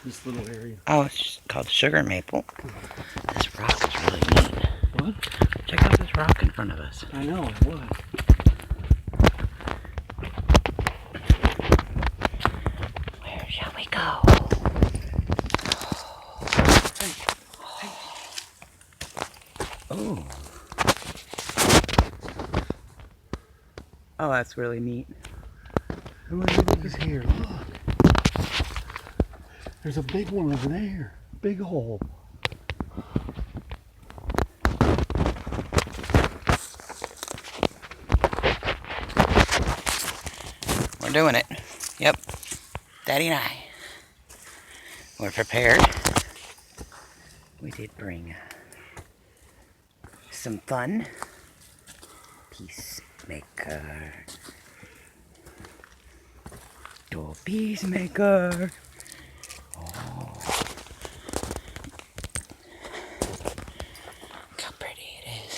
This little area. Oh, it's called sugar maple. This rock is really neat. What? Check out this rock in front of us. I know, it was. Where shall we go? Oh. Oh, that's really neat. How many look is here? Look. There's a big one over there. Big hole. We're doing it. Yep. Daddy and I. We're prepared. We did bring some fun. Peacemaker. Door peacemaker. Oh. Look how pretty it is.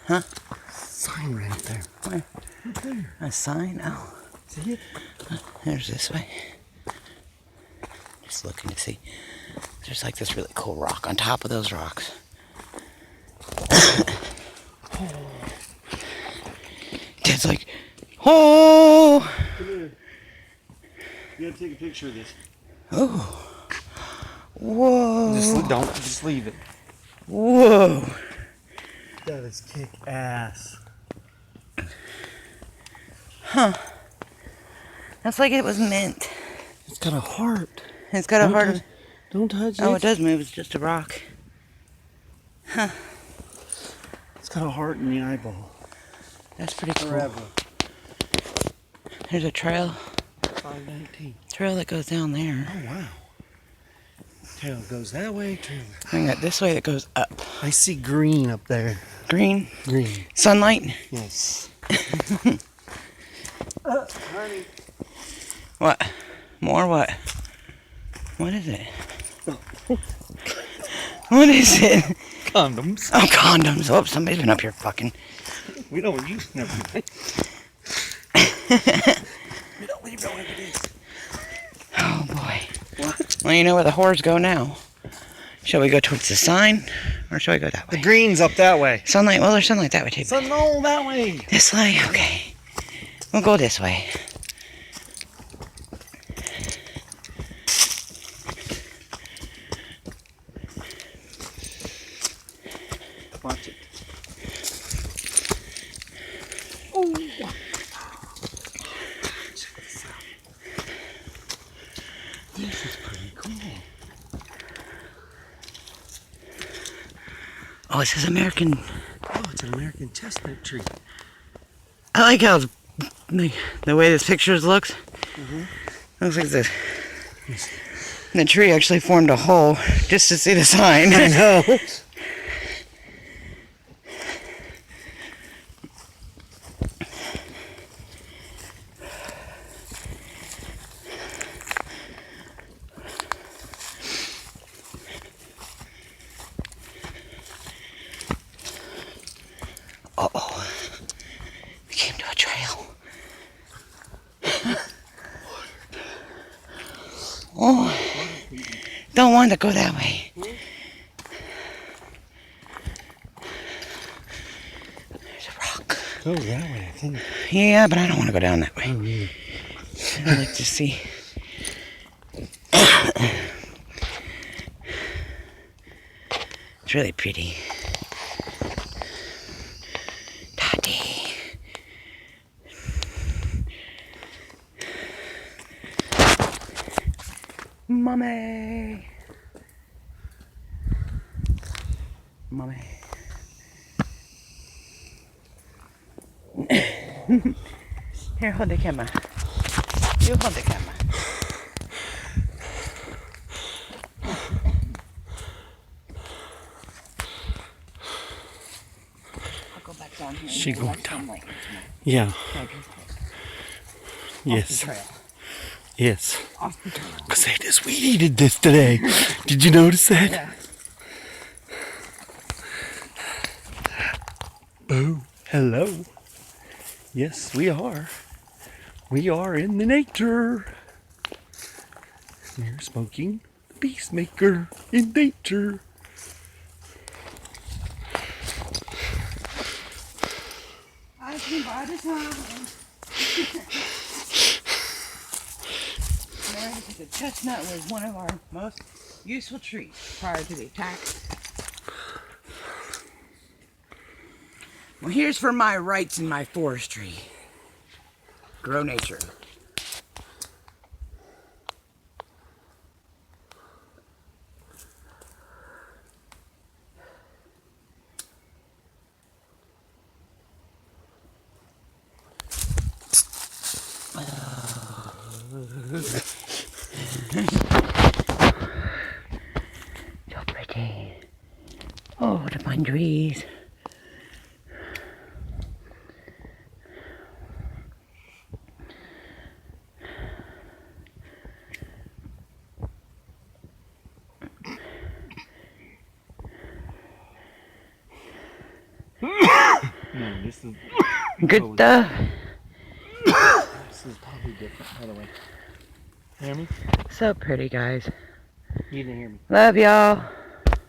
Huh? Sign right there. Where? Right there. A sign? Oh. See it? There's this way. Just looking to see. There's like this really cool rock on top of those rocks. Dad's like, oh! Come here. You gotta take a picture of this. Oh. Whoa. Just leave it. Whoa. That is kick ass. Huh. That's like it was mint. It's got a heart. It's got a heart. Don't touch it. Oh, it does move. It's just a rock. Huh. It's got a heart in the eyeball. That's pretty cool. Forever. There's a trail. 519. Trail that goes down there. Oh, wow. Tail goes that way, tail. I got this way that goes up. I see green up there. Green. Green. Sunlight. Yes. Honey. What? More what? What is it? What is it? Condoms. Oh, condoms. Oh, somebody's been up here fucking. We don't use everything. We don't leave no evidence. Oh, boy. What? Well, you know where the whores go now. Shall we go towards the sign? Or shall we go that The way? green's up that way. Sunlight. Well, there's sunlight that way, too. So no, that way. This way? Okay. We'll go this way. Watch it. Oh. Check this out. This is pretty cool. Oh, it says American. Oh, it's an American chestnut tree. I like how the way this picture looks. Looks like the tree actually formed a hole just to see the sign. I know. Uh-oh. We came to a trail. Oh. Don't want to go that way. There's a rock. Go that way, I think. Yeah, but I don't want to go down that way. Oh, yeah. I'd like to see. It's really pretty. Daddy. Mommy. Mommy. Here, hold the camera. You hold the camera. I'll go back down here. She going down. Like Yeah. okay. Yes. Off the trail. Yes. Off the trail. Because they just weed eated this today. Did you notice that? Yeah. Boo. Hello. Yes, we are. We are in the nature. We're smoking the peacemaker in nature. I can buy the time. The chestnut was one of our most useful trees prior to the attack. Well, here's for my rights in my forestry. Grow nature. So pretty. Oh, the pine trees. No, this is Good stuff. This is probably different, by the way. Hear me? So pretty, guys. You didn't hear me. Love y'all.